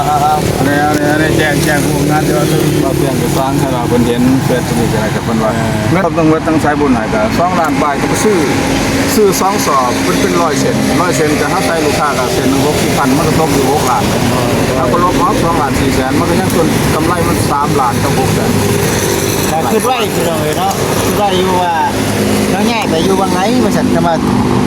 อันนี้แจ้งผู้งานที่ว่าเราเปลี่ยนจะสร้างให้เราเป็นเห็นเกิดมีอะไรกับคนว่าเมื่อต้องเวทตั้งสายบุญไหนก็2 ล้านบาทก็ไปซื้อ2 สอบเป็น100 เซนจะหาใส่ลูกค้าก็เซน1,600มันก็ตกอยู่6 ล้านถ้าก็ลบออก2 ล้าน4 แสนมันก็ยังส่วนกำไรมัน3 ล้านกับ6 แสนคือไว้คือเราเนาะคือไว้อยู่ว่าเราแยกไปอยู่บางไหนมาสั่นจะมา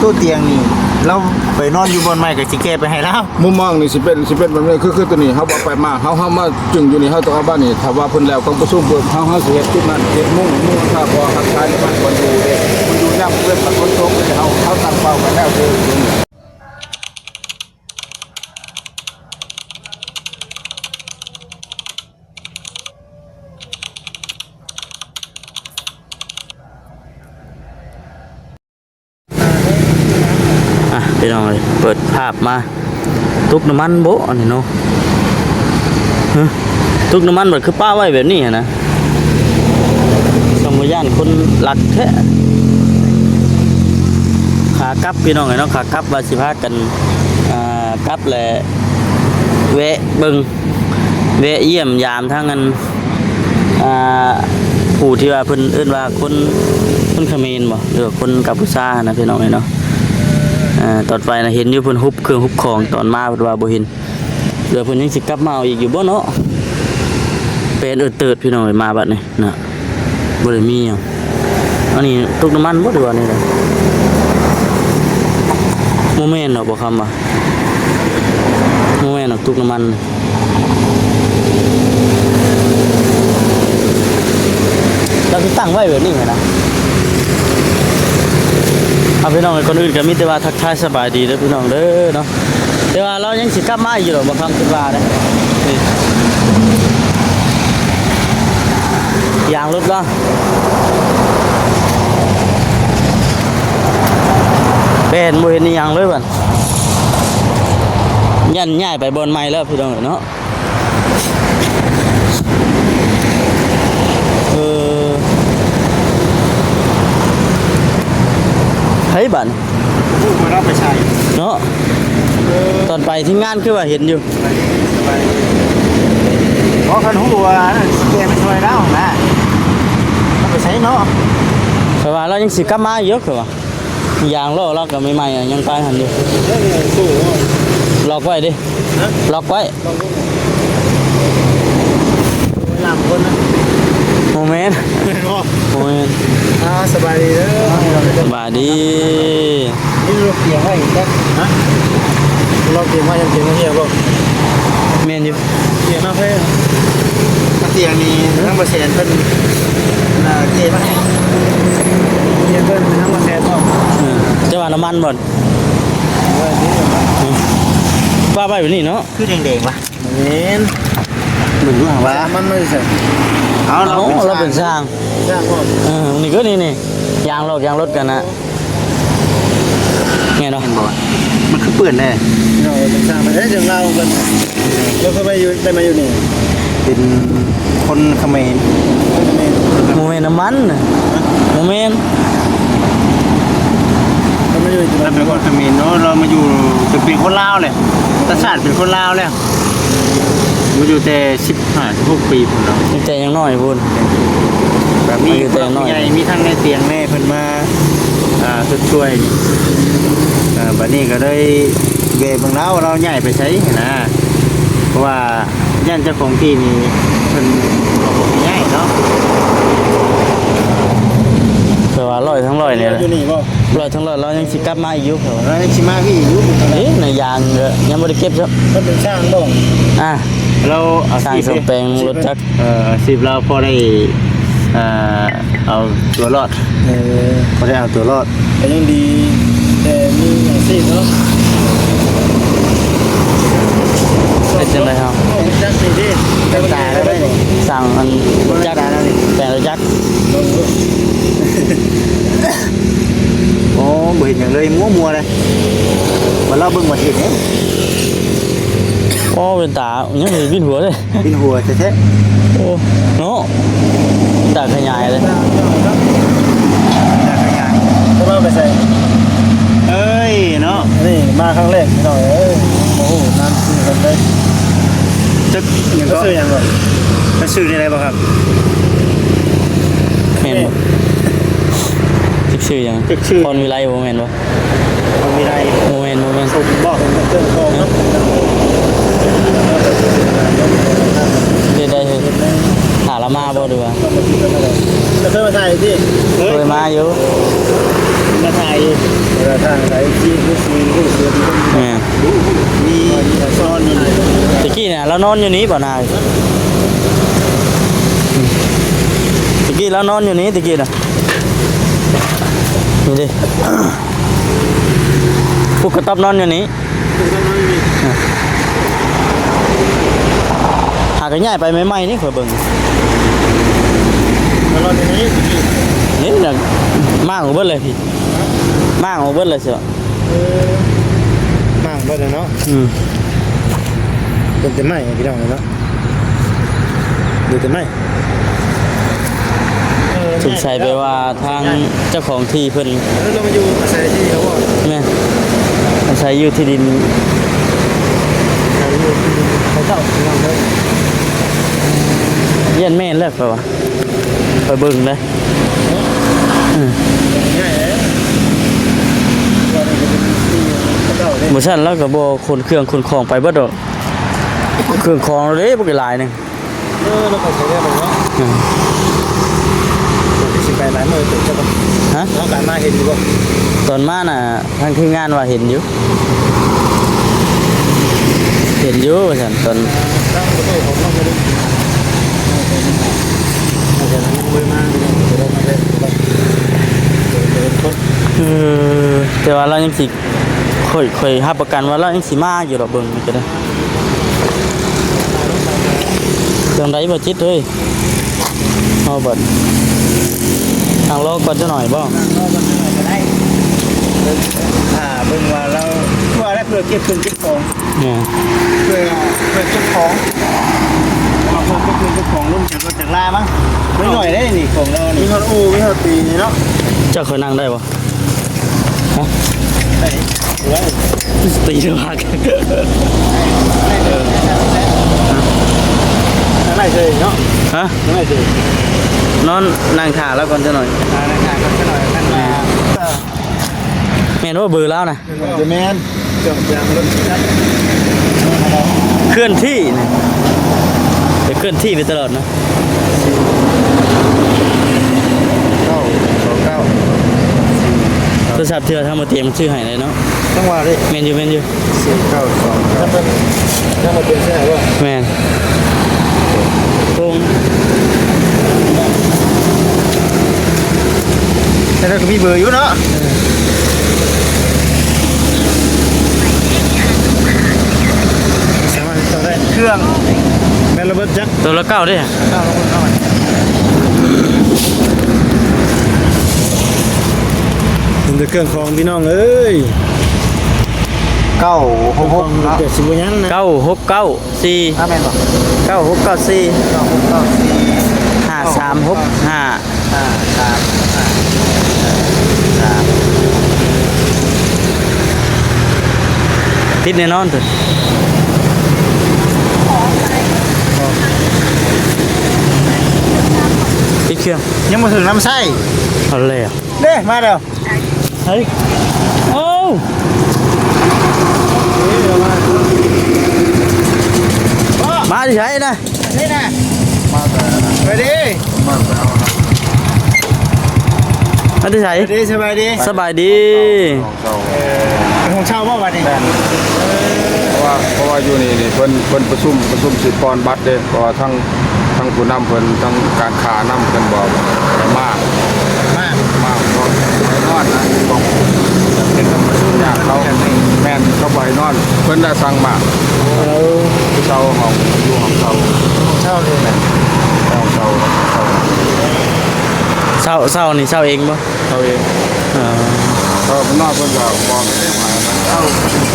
ตู้เตียงนี่เราไปนอนอยู่บนไม้กับสิแกไปให้แล้วมุมมองนี่สิเป็นแบบนี้คือตัวนี้เฮาบ่ไปมาเฮามาจึงอยู่นี่เฮาต้องเอาบ้านนี่ถ้าว่าเพิ่นแล้วต้องประชุมเพิ่นเฮาสิเฮ็ดจุดนั้นเฮ็ดมุ่งถ้าบ่ทักทายบ้านคนอยู่เด้มันอยู่ยามเว้นมันคนตกเฮาตั้งเป้าไว้แล้วคือพี่น้องเลยเปิดภาพมาตุกน้ำมันโบอันนี้เนาะตุกน้ำมันแบบคือป้าไว้แบบนี้นะสมย่านคนหลักแท้ขากลับพี่น้องเลยเนาะขากลับว่าสิพากันกลับแหละแวะเบิ่งแวะเยี่ยมยามทั้งนั้นผู้ที่ว่าเพิ่นเอิ้นว่าคนเขมรบ่หรือคนกัมพูชานะพี่น้องเลยเนาะตอนไปนะเห็นอยู่เพิ่นฮุบเครื่องฮุบของตอนมาเพิ่นว่าบ่เห็นเดี๋ยวเพิ่นยังสิกลับมาเอาอีกอยู่บ่เนาะเป็นเติดพี่น้องมาบัดนี้น่ะบ่ได้มีหยังอันนี้ตุกน้ำมันบ่ได้ว่านี่ล่ะบ่แม่นเนาะบ่คำว่าบ่แม่นเนาะตุกน้ำมันเราสิตั้งไว้แบบนี้นะเอาพี่น้องคนอื่นก็มีแต่ว่าทักทายสบายดีเด้อพี่น้องเด้อเนาะแต่ว่าเรายังสิกลับมาอยู่หรอกบางครั้งคิดว่าเด้อยางรถละเป็นบ่เห็นยางเลยบัดยันย้ายไปบนไม้แล้วพี่น้องเนาะเฮ้ยบันผู้รับไปใช้เนาะตอนไปที่งานคือว่าเห็นอยู่เพราะคันหัวแกมันช่วยแล้วนะรับไปใช้เนาะแต่ว่าเรายังสิกลับมาเยอะกว่ายางล้อเราก็ใหม่ๆยังไปหันอยู่ล็อกไว้ดิล็อกไว้หลังคนนะโมเมนต์สบายดีเด้อสบายดีนี่เราเกี่ยวให้อีกแล้วฮะเราเกี่ยวให้ยังเกี่ยวไม่เกี่ยวบ่เมนอยู่เกี่ยวมาเพื่อเกี่ยวนี่ทั้งเปอร์เซ็นต์เป็นเกี่ยวมาให้เกี่ยวเป็นทั้งเปอร์เซ็นต์ก็จะว่าน้ำมันหมดป้าไปอยู่นี่เนาะคือแดงๆวะเน้นเหมือนว่ามันไม่ใช่เราเป็นช่างนี่ก็นี่ยางรถกันนะไงเนาะมันคือเปื่อนแน่เราเป็นช่างมันได้ถึงเรากันเราเข้าไปอยู่ได้มาอยู่นี่เป็นคนเขมรโมเมนต์น้ำมันโมเมนต์เรามาอยู่เราเป็นคนเขมรเนาะเรามาอยู่เป็นคนลาวเลยตาชาติเป็นคนลาวแล้วมาอยู่แต่15-16 ปีพุ่นแล้วแต่ยังน้อยพุ่นแบบมีใหญ่มีทั้งในเตียงแม่เพิ่นมาช่วยบัดนี้ก็ได้เวบางเราใหญ่ไปใช้นะเพราะว่าย่านเจ้าของที่นี่เพิ่นบ่ใหญ่เนาะแต่ว่าร้อยทั้งร้อยเนี่ยร้อยทั้งร้อยเรายังสิกลับมาอีกอยู่เรายังสิมาพี่อยู่นี่ในยางยังบ่ได้เก็บครับมันเป็นช่างบ่เราเอาสร้างสแปลงรถจักร10เราพอได้เอาตัวรอดพอได้เอาตัวรอดแต่ยังดีแต่มีอย่างสิเนาะเป็นจังไดครับจักรดีเป็นตาได้สั่งมันจักรแต่รถจักรโอ้บ่เห็นอย่างเลยมัวเลยมาเล่าเบิ่งมาเห็นเนี่ยโอ้เป็นตายังมีวินหัวเลยวินหัวแท้โอ้เนาะตาขยายเลยตาขยายจะมาไปใส่เอ้ยเนาะนี่มาครั้งแรกนี่หน่อยโอ้โหน้ำขึ้นกันเลย ตึกยังก็ซื้อยังบ่มันซื้อได้บ่ครับ แม่นบ่ตึกชื่อหยัง ตึกชื่อ พรวิไลบ่แม่นบ่ มันมีได้ บ่แม่นบ่แม่น ผมบอกเป็นเครื่องกรองเนาะ เฮ็ดได้เฮ้ยหาละมาบ่ดีว่า จะเคยมาถ่ายที่ เคยมาอยู่ มาถ่ายเวลาถ่ายถ่ายที่ผู้ซีผู้เสือ แม่น มีซ่อนอยู่ ตะกี้เนี่ยเรานอนอยู่นี้บ่นายตะกี้เรานอนอยู่นี้ตะกี้น่ะนี่ดิพวกกระต๊อบนอนอยู่นี้หากระย่ายไปใหม่ๆนี่ข่อยเบิ่ง มารอที่นี้ นี่น่ะมากของเบิดเลยพี่มากของเบิดเลยเสีย มากบ่ได้เนาะ เป็นแต่ไม้พี่น้องเนาะดูแต่ไม้ สงสัยไปว่าทางเจ้าของที่เพิ่น เรามาอยู่อาศัยที่เขาบอก แม่อาศัยอยู่ที่ดิน เขาเจ้าพี่น้องเลย เยี่ยนแม่นแล้วไปว่าไปเบิ่งเลย ง่ายเลยเขาเจ้าเลย บ่ซั่นแล้วก็บ่คนเครื่องคนของไปเบิดดอกเครื่องของเราเด้บ่กี่หลายหนึง เราก็ใช้ได้หมดเนาะสิไปหลายมือถึงจะบ่ ฮะ น้องการมาเห็นอยู่บ่ ตอนมาน่ะทางทีมงานว่าเห็นอยู่ว่าซั่นตอน ตั้งตัวผมต้องมาดูอาจจะนั่งมือมาจะได้มาได้คน แต่ว่าเรายังสิค่อยรับประกันว่าเรายังสิมาอยู่ดอกเบิ่งนี่ก็ได้เครื่องใดบ่จิตเฮ้ยเอาเบิดทางโลกก่อนจะหน่อยบ่ นอกกันหน่อยก็ได้เบิ่งว่าเราว่าได้เพื่อเก็บเก็บของ เนี่ย เพื่อเก็บของมาเพื่อเก็บของลุงจากรถจากลามั้งไม่หน่อยได้นี่ของเรานี่มีฮอตอูมีฮอตปีนี่เนาะ เจ้าเคยนั่งได้บ่ฮะ ได้ว้าว ตีเดือดมาก นั่นไหนเลยเนาะ ฮะ นั่นไหนเลย นอนนั่งถ่าแล้วก่อนจะหน่อย นะครับก็หน่อยนั่นมา แม่นว่าเบื่อแล้วนะ เดแมนจงยางรถชัด เคลื่อนที่นะจะเคลื่อนที่ไปตลอดนะ 929 โทรศัพท์เธอทำมาเตรียมชื่อให้เลยเนาะ จังหวะดิ แมนอยู่ 492ถ้ามาเป็นใช่ไหมวะ แมนตรง แต่เราก็มีเบอร์อยู่เนาะสามารถติดต่อได้เครื่องแมนระเบิดจัก ตัวละ9ด้วย เข้าลงเข้ามาเป็นเครื่องของพี่น้องเอ้ย 966เนาะเกิดสิบยังนะ 9694 ถ้าแม่นบ่ 9694 5365ติดแน่นอนเถอะติดเครื่อง ยังมาถึงน้ำไส้ เอาเลยอ่ะ เด้มาเด้อ เฮ้ยโอ้ มาดิใช่นะ นี่นะไปดิ มาดิใช่ ไปดิสบายดี สบายดี ของเช่าบ่วันนี้ เพราะว่าอยู่นี่เพิ่นประชุมสิปอนบัตรเด้เพราะว่าทั้งผู้นำเพิ่นทั้งการค้านำเพิ่นบอกมาก มาก มากก็ไว้นอนนะต้องเป็นธรรมชาติอย่างเขาแม่นเขาไว้นอนเพิ่นได้สั่งมาเช่าห้องอยู่ห้องเช่า ของเช่าเลยนะ ห้องเช่า เศร้านี่เศร้าเองปะ เขาเอง เออ เขานอนเพิ่นก็บอกให้มาเอา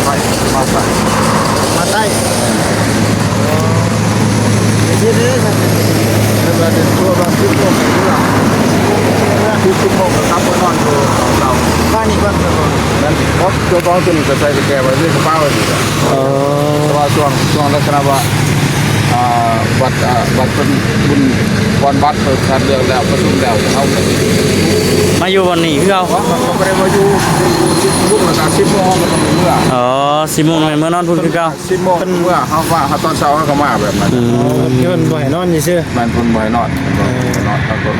ไปมาใส่ มาใต้เดี๋ยว แล้วก็เป็นตัวบางที่พวกนี้ที่ทุกคนก็ทำนอนอยู่ของเรา บ้านนี้บ้านเมือง นั้นเพราะตัวกองตัวนี้ก็ใส่แก่ไว้ที่กระเป๋าไว้ดีกว่า เออ เพราะว่าช่วงลักษณะว่า วัดวัดเป็นบุญวันวัดเปิดการเรื่องแล้วประชุมแล้วเขาก็ มาอยู่วันนี้คือเอา เขาไม่ได้มาอยู่บุญละ10 โมงมันต้องเมื่อ อ๋อ10 โมงเมื่อนอนพุ่นคือเก่า 10 โมงเมื่อเขาว่าเขาตอนเช้าเขาก็มาแบบนั้น เพิ่นบ่ให้นอนซื่อ มันคนบ่อยนอนนอนเขาก็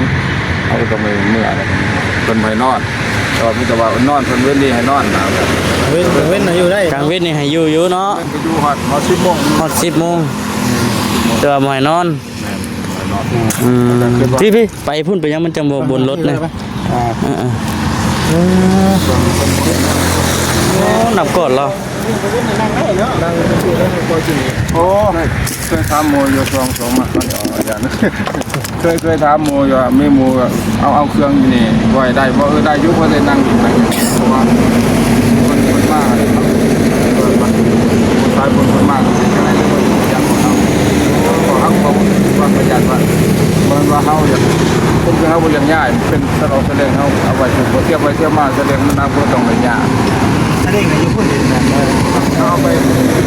เขาก็ไม่เมื่อคนบ่อยนอนแต่ว่าพี่จะว่านอนคนเว้นดีให้นอนนะแบบ เว้นอยู่ได้ กลางเวทนี่ให้อยู่เนาะ ไปอยู่ฮอด10 โมง ฮอด10 โมงแต่ว่าบ่ให้นอน นอน พี่ไปพุ่นไปยังมันจังบ่บนรถเลยโอ้นับก่อนเหรอ โอ้เคยถามโมอยู่สองมาตอนนี้อาจารย์เคยถามโมอยู่ไม่โมเอาเครื่องอยู่นี่ไว้ได้บ่ได้ยุบก็เลยนั่งอยู่นั่งเพราะว่าคนมากคนตายคนมากจะได้เรื่องอย่างของเขาเขาว่าประหยัดว่ามันว่าเขาอย่างคนเขาบริยังง่ายเป็นสลองแสดงเขาเอาไว้ถูกเทียบไปเทียบมาแสดงมันน่าควรต้องไปยาก แสดงอายุพุ่นนี่นะ เอาไป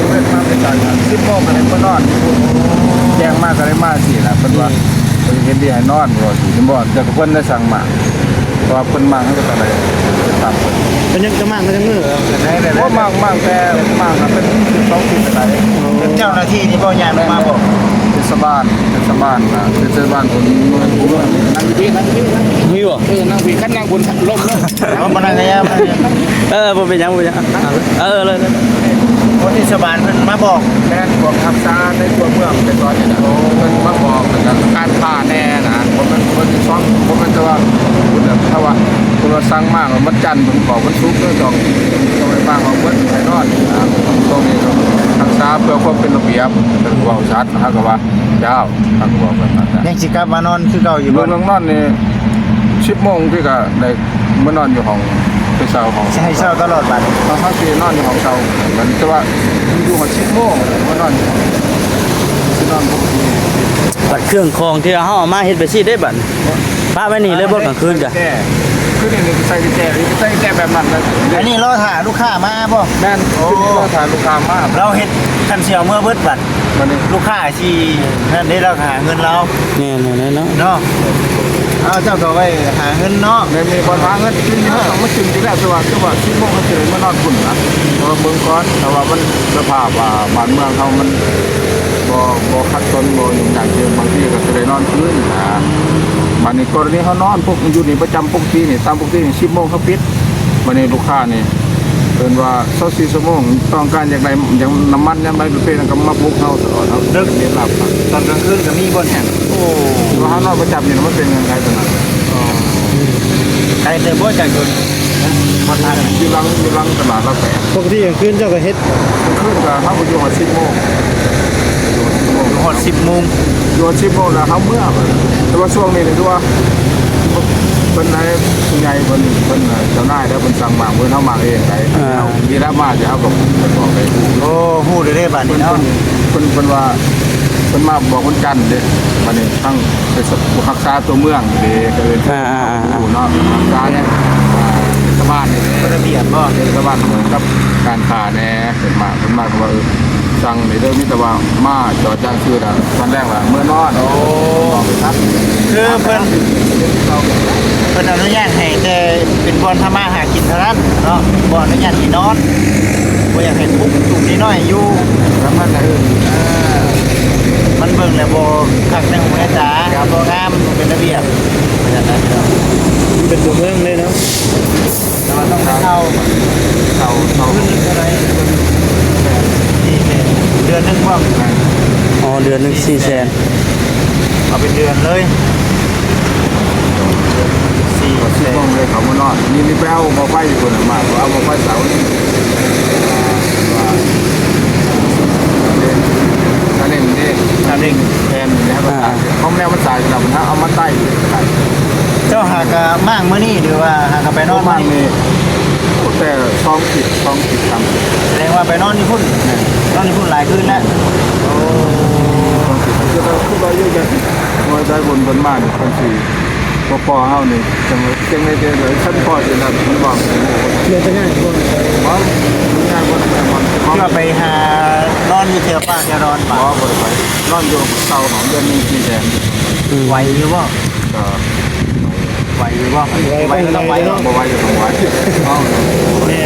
เล่นมาเป็นการ10 โมงก็เลยมานอนแจ้งมากก็เลยมาสิล่ะเป็นว่าเป็นเห็นดีให้นอนบ่สิบ่แต่เพิ่นได้สั่งมาเพราะว่าเพิ่นมาเขาก็ต้องได้ตามเพิ่น เป็นยังจะมากมันจะมือได้ ว่ามากแต่มากเป็น2 ปีอะไร เป็นเจ้าหน้าที่ที่บ่ยายมาบอก เทศบาลนะเทศบาลผมนั่งดีนั่งดี มีบ่ นั่งดีขั้นนั่งบนล่มเลย ว่ามันอะไรอ่ะ บ่เป็นหยังเลยคนที่สบานมันมาบอก แม่พวกทับซาในตัวเมืองเป็นตอนนี้นะมันมาบอกการผ่าแน่นะผมซ้อมผมมันจะว่าคุณถ้าว่าคุณสั่งมากมันจันผมบอกมันซุกเลยต้องไปบ้างเอาเบิ้ลไข่นอนนะตรงนี้ทับซาเพื่อความเป็นระเบียบเป็นความชัดนะครับว่าเจ้าทักบอกแบบนั้น ยังสิกลับมานอนคือเก่าอยู่ เมื บ่ องนอนนี่10 โมงพี่ก็ได้มานอนอยู่ห้องไปเช่าห้อง สิให้เช่าตลอดบัด เขาที่นอนอยู่ห้องเช่ามันจะว่าอยู่มา10 โมงมานอนอยู่นอนปกติ บัดเครื่องคองที่เฮาเอามาเฮ็ดไปสิได้บัดพาไว้นี่เลยบ่กลางคืนจ้ะ คือนี่ใส่กุญแจแบบนั้นเลย อันนี้รอถ่าลูกค้ามาบ่ แม่นคือนี่เราถ่ายลูกค้ามาก เราเฮ็ดคันเสียวเมื่อเบิดบัด มันนี่ ลูกค้าที่นั่นได้เราหาเงินเรา นี่ๆเนาะ เนาะเอาเจ้าก็ไว้หาเงินเนาะ ในมีบอลฟ้าเงินที่นี่ต้องมาถึงที่แรกคือว่า10 โมงก็จะมานอนคุณนะเพราะเมืองก้อนแต่ว่ามันสภาพบ้านเมืองเขามันบ่คัดต้นบ่ยุ่งยากเกินบางทีก็จะได้นอนคืนนะมันนี่กรณีเขานอนพวกอยู่นี่ประจำปกตินี่ตามปกตินี่10 โมงเขาปิดมันนี่ลูกค้านี่เพิ่นว่า24 ชั่วโมงต้องการอย่างไรอย่างน้ำมันอย่างไรเป็นก็มาปลุกเขาตลอดเขาเลิกเรียนหลับ ตอนกลางคืนก็มีบ่แห่ง โอ้เราหานอนประจำนี่มันเป็นยังไงตอนนั้น ใครแต่บ่จากจุด มันอยู่หลังตลาดละแสน ปกติกลางคืนเจ้าก็เฮ็ด ขึ้นกับเขาไปอยู่หัว10 โมง ฮอด10 โมง อยู่10 โมงแล้วเขาเมื่อแต่ว่าช่วงนี้นี่คือว่าเป็นไหนคุณยายเป็นเจ้านายแล้วเป็นสั่งหมากเพิ่นเฮาหมากเองไดดีแล้วมาจะเอากับบอกไป โอ้ฮู้ได้บัด เพิ่ นี้ น เนาะ ว่าเพิ่นมาบอกคนจันทร์เด้บัดนี้ทั้งไปรักษาตัวเมืองเด้ก็เลยอยู่เนาะรักษาเนี่ยชาวบ้านนี่ ระเบียบบ่ ชาวบ้านเหมือนกับการขาแน่เป็นมาก็ว่าสั่งในเดิมมีแต่ว่ามาจอดจ้างชื่อนะตอนแรกว่าเมื่อนอนโอ้ไปครับ คือเพิ่นอนุญาตให้แต่เป็นบ่อนทำมาหากินเท่านั้นเนาะบ่อนุญาตให้นอนบ่อยากให้ปุ๊บตุ่มนิดหน่อยอยู่ แล้วมันอื่น มันเบิ่งแล้วบ่คักในหูในตาบ่งามเป็นระเบียบเป็นตัวเมืองเลยเนาะแต่ว่าต้องเข้า ขึ้นอะไรเดือนหนึงบ่ อ๋อเดือนนึง400,000 เอาเป็นเดือนเลย4 โมงเลยเขามานอนนี่ไปเอามาไฟอยู่คนมาเอามาไฟเสานี่อันนี้นี่ อันนึง แทนนะครับห้องแนวมันสายเราถ้าเอามาใต้ เจ้าหากะมากมื้อนี้หรือว่าหากะไปนอน บ้า มื้ น อนี้ นี่แต่2 ขีดทำ แสดงว่าไปนอนที่พุ่นนอนที่พุ่นหลายคืนแล้วโอ้ คือเราเยอะแยะมวยใจบนบ้านคนสี่ค พอเฮานี่จังได๋เด้อคันพอสินะมันบอก เรียนจะง่ายกว่า บ่ง่ายบ่ได้มัน เพื่อไปหานอนอยู่แถวป่าแถวดอน บ่ ป่า บ่ได้ไปนอนอยู่เตาของเดือนนึง4แสน ไหวอยู่บ่ ก็ ไหวอยู่บ่ไหวก็ต้องไหวเนาะ บ่ไหวก็ต้องไหวเอ้า เนี่ย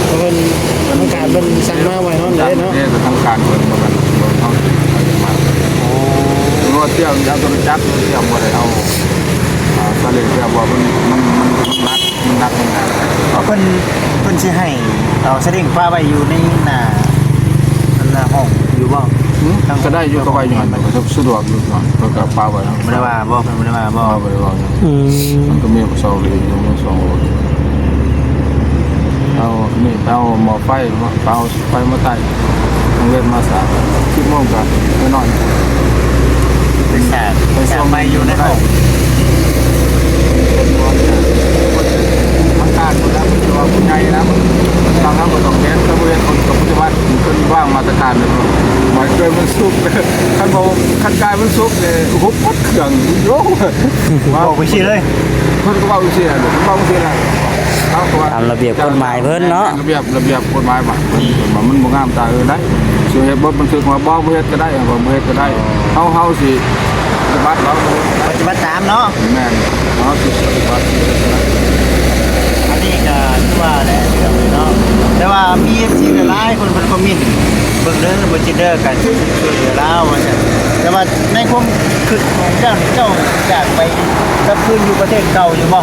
เพราะมันต้องการมันสั่งมาไว้ห้องเลยเนาะ เนี่ยทำการเพิ่นบ่กันบ่เฮามาโอ้เที่ยวยาวต้นจักเที่ยวบ่ได้เอาซาเล้งเที่ยวบ่มันนักยังไง เพราะเพิ่นสิให้เอาสลิงฟ้าไว้อยู่ในหน้าห้องอยู่บ่ ก็ได้อยู่ก็ไปอยู่หั่นก็สะดวกอยู่ก่อนก็ปาไว้ บ่ได้ว่าบ่เพิ่นบ่ได้ว่าบ่ บ่ได้ว่า อืม มันก็มีเสาเลยอยู่มี2เอานี่เอาหม้อไฟเอาไฟมาใต้ต้องเว้นมาสา10โมงก็ไปนอน เป็นแสบไปอยู่ในห้อง มันการหมดแล้วมันจะว่าผู้ใหญ่นะมันทำน้ำมันต้องเน้นถ้าบริเวณคนกับผู้ว่าคนว่างมาตรการเลยหมายเกินมันสุกขั้นโบขั้นกายมันสุกเลยหุบปัดเครื่องโยก บอกไปชี้เลย เพิ่นก็ว่าอุเสียเลยว่าอุเสียอะไร ตามระเบียบกฎหมายเพิ่นเนาะ ระเบียบกฎหมายบ่มันบ่งามตาได้สิเฮ็ดบ่บันทึกว่าบ่เฮ็ดก็ได้บ่เฮ็ดก็ได้เฮาสิปฏิบัติเรา ปฏิบัติตามเนาะ แม่นเฮาสิปฏิบัติ อันนี้ก็ที่ว่าแหละเนาะแต่ว่ามีที่หลายคนเพิ่นคอมเมนต์เบิ่งเด้อบ่จิเด้อกันช่วยเหลือลาวว่าซั่นแต่ว่าในความคิดของเจ้าอยากไปกับคืนอยู่ประเทศเก่าอยู่บ่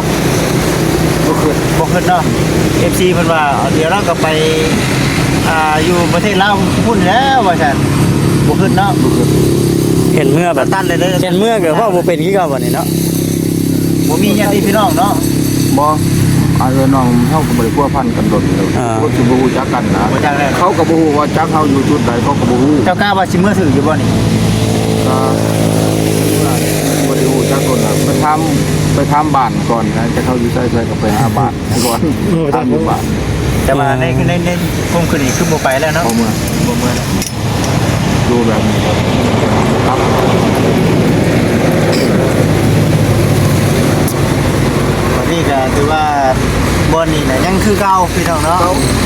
บ่คือ บ่คิดเนาะ FC เพิ่นว่าเดี๋ยวเราก็ไปอยู่ประเทศลาวพุ่นแล้วว่าซั่นบ่คิดเนาะ เห็นเมื่อแบบ ตันเลยเด้อ เห็นเมื่อก็ว่าบ่เป็นคือเก่าบัดนี้เนาะ บ่มีญาติพี่น้องเนาะ บ่อาเอน้องเฮาก็บ่ได้พัวพันกันดนเลยก็สิบ่ฮู้จักกันนะ บ่จักแล้ว เขาก็บ่ฮู้ว่าจักเฮาอยู่จุดใดเขาก็บ่ฮู้ เจ้ากล้าว่าสิมื้อถืออยู่บ่นี่ ก็บ่ได้ฮู้จักคนน่ะไปทำบ้านก่อนนะจะเข้าอยู่ใส่ก็ไปหาบ้านก่อนทำอยู่บ้าน แต่ว่าในคงคืนนี้คือบ่ไปแล้วเนาะ เอาเมื่อ บ่เมื่อแล้ว ดูแบบครับ วันนี้ก็ถือว่าบ่นี่น่ะยังคือเก่าพี่น้องเนาะ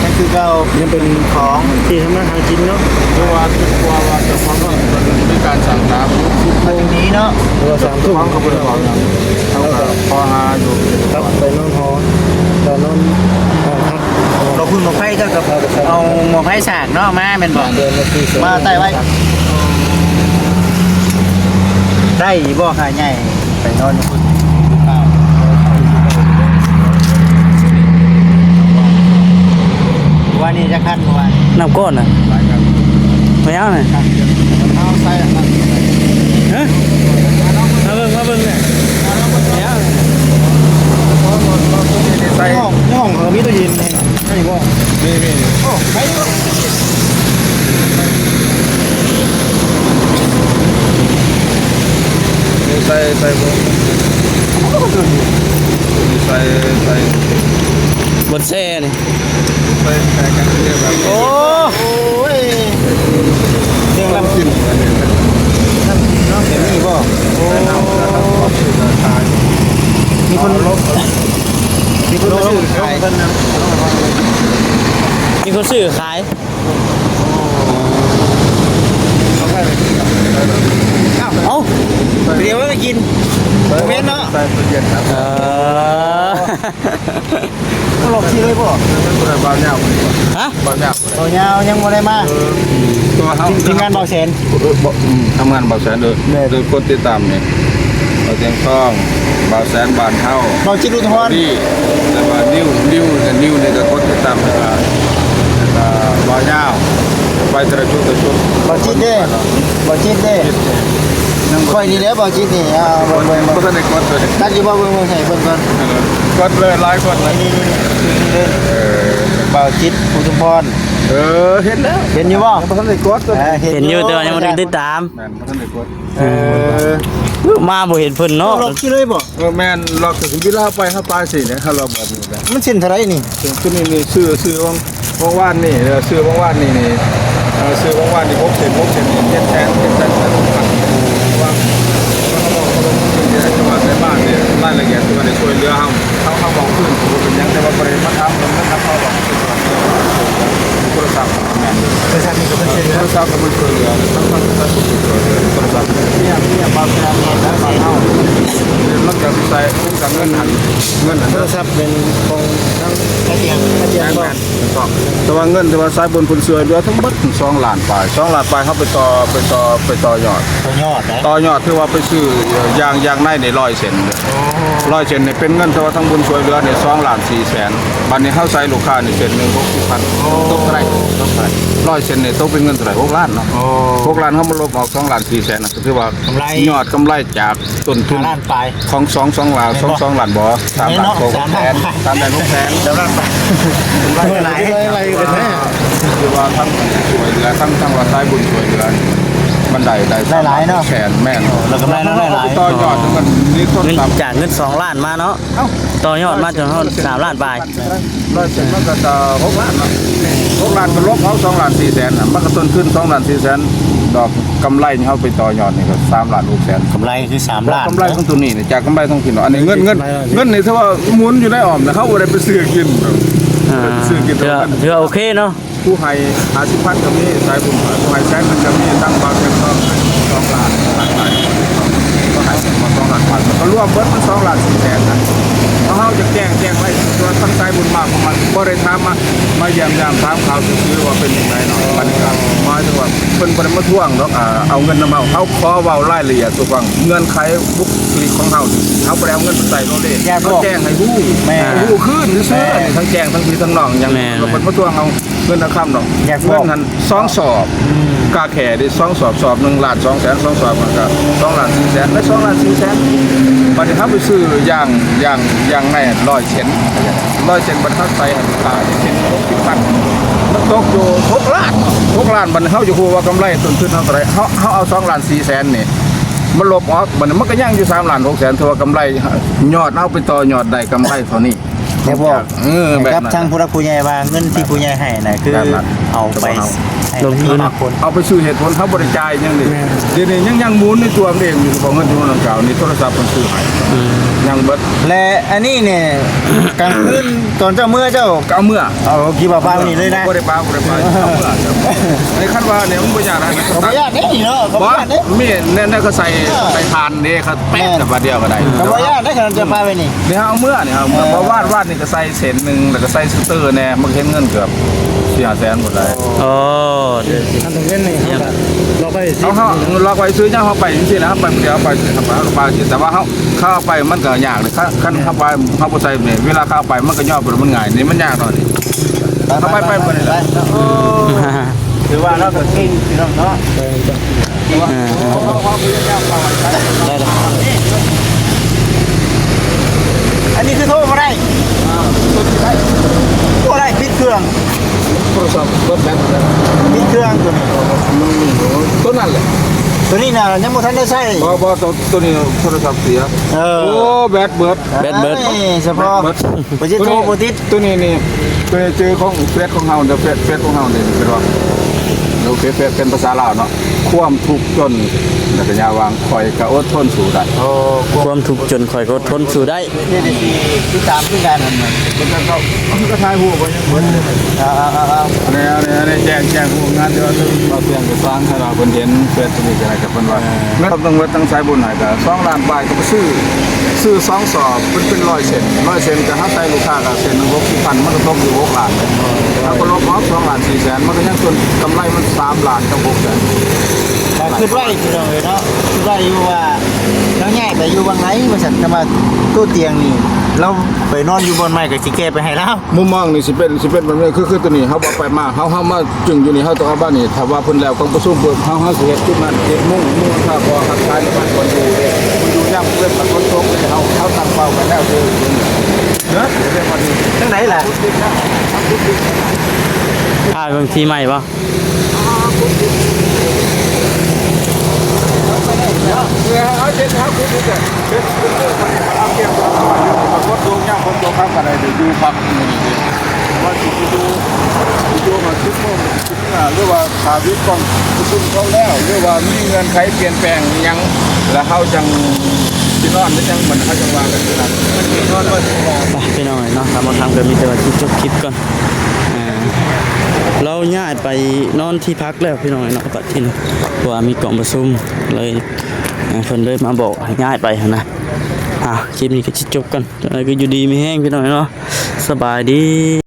ยังคือเก่า ยังเป็น ของ ที่ทำมาหากินเนาะ ตัวว่าจะฟังว่ามีการสั่งตาม ตรงนี้เนาะ ตัว3 ทุ่ม ฟังก็บ่ได้บอกหยังเขาก็พอหาอยู่ ครับไปนอนหอตอนนอนพัก เราคุณหมอไผเจ้ากับเอาหมอไผสากเนาะมาแม่นบ่ เดินมาที่ มาใต้ไว้ได้บ่ค่ะใหญ่ไปนอนอยู่พุ่นวันนี้จะคันวัน น้ำก้นน่ะ หลายกัน ไปเอาหน่อย เอาใส่อันนั้น ฮะมาเบิ่งเนี่ยไปเอา ใส่ ห้องเขามีตู้เย็นเลยใช่บ่ มีโอ้ใส่ใส่ใส่ใส่ บนแซ่นี่ ใส่กันเรียบแบบ โอ้ โอ้ย เรื่องลำกิน น้ำเนาะเห็นนี่บ่ โอ้ตาย มีคนลบมีคนมาซื้อขายกันนะ มีคนซื้อขาย เอ้า เดี๋ยวไปกินเว้นเนาะ ใส่เย็นครับ หลบที่เลยบ่ ตัวบ้านเนี่ย ฮะ บ้านเนี่ย ตัวยาวยังบ่ได้มา ตัวเขา ทีมงานเบาแสน ทำงานเบาแสนโดยคนติดตามเนี่ยเราเตียงทองเบาแสนบานเท่า เบาจิตอุทธร นี่แต่ว่านิ้วนี่ก็คนติดตามนะครับบาวยาวไปตระจุตระจุ เบาจิตเด้เบาจิตเด้ค่อยนี่แหละเบาจิตนี่เบิ่ง ก็ต้องในกดเลย ตัดอยู่บ่เบิ่งให้เพิ่นก่อน กดเลยไลค์กดเลย นี่เบาจิตอุทุมพร เห็นแล้ว เห็นอยู่บ่ ก็ต้องในกดเลย เห็นอยู่แต่ว่ายังบ่ได้ติดตาม แมนก็ต้องในกด มาบ่เห็นเพิ่นเนาะ หลบที่เลยบ่ แมนเราถึงเวลาไปถ้าตายสิเนี่ยถ้าเราแบบนี้นะ มันสิ้นเท่าไหร่นี่ คือนี่ซื้อว่านนี่ซื้อว่านนี่ซื้อว่านนี่พกเสร็จนี่700,000ว่าเขาบอกเขาลงทุนที่จังหวัดไหน บริษัทนี้ก็เป็นเช่น โทรศัพท์ก็มันช่วยเหลือทั้งโทรศัพท์เนี่ยบางแสนแล้วบางเท่ามันจะใส่กับเงินหัน โทรศัพท์เป็นของทั้งแค่เตียงก็ แต่ว่าเงินแต่ว่าสายบนพุ่นเสือเหลือทั้งหมด2 ล้านปลาย2 ล้านปลายเขาไปต่อยอด ตัวยอดนะ ต่อยอดคือว่าไปซื้อยางในใน100 เซน100 เซนเนี่ยเป็นเงินแต่ว่าทั้งบุญช่วยเหลือเนี่ย2 ล้าน 4 แสนบัดนี้เฮาใส่ลูกค้านี่เซนหนึง60,000ตกเท่าไหร่100 เซนเนี่ยตกเป็นเงินเท่าไหร่6 ล้านเนาะ6 ล้านเฮามาลบออก2 ล้าน 4 แสนน่ะก็คือว่ายอดกำไรจากต้นทุน ล้านปลาย ของ2 ล้าน2 ล้านบ่3 ล้าน6 แสน3 ล้าน6 แสน เดี๋ยวล้านปลายอะไรกันแน่ คือว่าทั้งช่วยเหลือทั้งว่าสายบุญช่วยเหลือบันไดได้แสนแม่น แล้วก็ได้หลาย ต่อยอดมันนี่ต้น เงิน ตำ จากเงิน2 ล้านมาเนาะต่อยอดมาจนเฮา3 ล้านปลาย 100 เซนมันก็จะ6 ล้านเนาะ6 ล้านก็ลบเขา2 ล้าน 4 แสนมันก็ต้นขึ้น2 ล้าน 4 แสนดอกกำไรที่เขาไปต่อยอดนี่ก็3 ล้าน 6 แสน กำไรคือ3 ล้าน กำไรของตัวนี้จากกำไรของพี่เนาะอันนี้เงินนี่ถ้าว่าหมุนอยู่ในอ้อมนะเขาบ่ได้ไปซื้อกิน ซื้อกิน ถือโอเคเนาะ ผู้ให้50,000ก็มีสายบุญผู้ให้แสนนึงก็มีตั้งบางเป็น2 ล้านก็ให้มา2 ล้านบาทมันก็รวมเบิดมัน2 ล้าน 4 แสนนะเฮาจะแจ้งไว้ตัวทั้งสายบุญมากของมันบ่ได้ถามมาเยี่ยมยามถามข่าวซื่อๆว่าเป็นจังไดเนาะบัดนี้ก็มาถึงว่าเพิ่นบ่ได้มาทวงดอกเอาเงินนำเอาเขาขอเว้ารายละเอียดทุกอย่างเงื่อนไขบุคลิกของเฮาเขาบ่ได้เอาเงินไปใส่โลเลเขาแจ้งให้ฮู้ฮู้คืนซื่อๆทั้งแจ้งทั้งพี่ทั้งน้องอย่างเพิ่นมาทวงเอาเงินค่ำดอกเงินนั้น2 สอบกาแข่ได้2 สอบ1 ล้าน 2 แสน2 สอบมันก็2 ล้าน 4 แสนได้2 ล้าน 4 แสนบัดนี้เขาไปซื้อย่างใน100 เซน100 เซนบัดเขาใส่ให้ลูกค้าเซน60,000มันตกอยู่6 ล้าน6 ล้านบัดนี้เขาจะฮู้ว่ากำไรต้นทุนเท่าไหร่เขาเอา2 ล้าน 4 แสนนี่มันลบออกบัดนี้มันก็ยังอยู่3 ล้าน 6 แสนถือว่ากำไรยอดเอาไปต่อยอดได้กำไรเท่านี้ เดี๋ยวบอก แบบ ครับ นั้น ทางผู้รักผู้ใหญ่ว่าเงินที่ผู้ใหญ่ให้น่ะคือเอาไปลงทุนคน เอาไปซื้อเหตุผลเขาบริจาคยังดิเดี๋ยวนี้ยังหมุนในตัวมันเองอยู่ของเงินที่มันเก่านี่โทรศัพท์มันซื้อให้ยังเบิด และอันนี้เนี่ยกลางคืนตอนเจ้าเมื่อเจ้า ก็เอาเมื่อ เอากี่บาทบ้างนี่เลยนะ บ่ได้ป้าเอาเมื่อในขั้นว่าเนี่ยมันบ่ยากนะ ขออนุญาตนี่เนาะขออ บ่ นุญาตนี่ มีเนี่ยก็ใส่ทานนี่ครับแป๊ะแต่บาทเดียวก็ได้ ขออนุญาตนี่ขนาดจะพาไปนี่ เนี่ยเอาเมื่อเนี่ยเอาเพราะวาดนี่ก็ใส่เศษนึงแล้วก็ใส่สเตอร์แน่มันเห็นเงินเกือบ4-5 แสนหมดเลย โอ้เดี๋ยวสิ ทำตรงนี้นี่เราไป เขาเราไปซื้อเนี่ยเขาไปจริงๆนะเขาไปเดียวไปทำปลาแต่ว่าเขาไปมันก็ยากเลยขั้นเขาไปเขาไปใส่เนี่ยเวลาเขาไปมันก็ย่อไปมันง่ายนี่มันยากหน่อยเขาไปเลย ถือว่าเราต้องกินพี่น้องเนาะอันนี้คือโทรมาได้โทรได้ปิดเครื่อง โทรศัพท์รถแบต ปิดเครื่องตัวนี้ ตัวนั้นเลย ตัวนี้นะยังไม่ทันได้ใช้ บ่ตัวนี้โทรศัพท์เสียโอ้แบตเบิด เฉพาะไปจะโทรโปรติด ตัวนี้นี่เคยเจอของเฟซของเฮาเด้อเฟซของเฮานี่เป็นว่าโอเคเฟซเป็นภาษาลาวเนาะความทุกข์จนแล้วก็ยาวางคอยก็อดทนสู้ได้ โอ้ ความทุกข์จนข่อยก็ทนสู้ได้ นี่ที่ตามที่การมัน มันก็ทายหูไปยังเบิด เนี่ยแจ้งผู้งานเดี๋ยวเราเตรียมจะสร้างให้เราเพิ่นเห็นเฟซนี่ก็ได้กับเพิ่นว่าแล้วต้องวัดตั้งสายบุญให้ก็2 ล้านบาทก็ไปซื้อ2 สอบเป็น100 เซน100 เซนก็หาใส่ลูกค้าก็เซนนึง60,000มันก็ตกอยู่6 ล้านแล้วก็ลบออก2 ล้าน 4 แสนมันก็ยังส่วนกำไรมัน3 ล้านกับ6 แสน แต่คิดไว้พี่น้องเลยเนาะคิดไว้อยู่ว่าเราง่ายไปอยู่บางไหนมาสั่นจะมาตู้เตียงนี่เราไปนอนอยู่บนไม้กับสิแกไปให้แล้ว มุมมองนี่สิเป็นแบบนี้คือตัวนี้เฮาบ่ไปมาเฮามาจึงอยู่นี่เฮาต้องเอาบ้านนี่ถ้าว่าเพิ่นแล้วก็ประชุมเพิ่นเฮาสิเฮ็ดจุดนั้นเฮ็ดมุ่งถ้าพอทักทายมันคนอยู่ยามเพิ่นมันคนตกเฮาตั้งเป้ากันแล้วคือเนาะเรื่องพอดี ทั้งไหนล่ะ ถ้าเบิ่งที่ใหม่บ่ เอาเจ็ดครับคุณดูแต่เจ็ดเอาเกี่ยวกับคนดูย่างคนดูครับอะไรเดี๋ยวดูปักนี่ว่าดูมาคิดว่าหรือว่าขาวิทย์กองคุณเขาแล้วหรือว่ามีเงินใครเปลี่ยนแปลงยังแล้วเขาจังที่นอนไม่จังมันเขาจังวางกันขนาดมันมีนอนว่า ไปพี่น้องเนาะทำมาทำกันมีแต่ว่าจบคลิปก่อน เราย้ายไปนอนที่พักแล้วพี่น้องเนาะปัดที่นี่เพราะว่ามีกล่องประชุมเลยเพิ่นเลยมาบอกให้ย้ายไปหั่นนะคลิปนี้ก็สิจบกันอะไรก็อยู่ดีมีแห้งพี่น้องเนาะสบายดี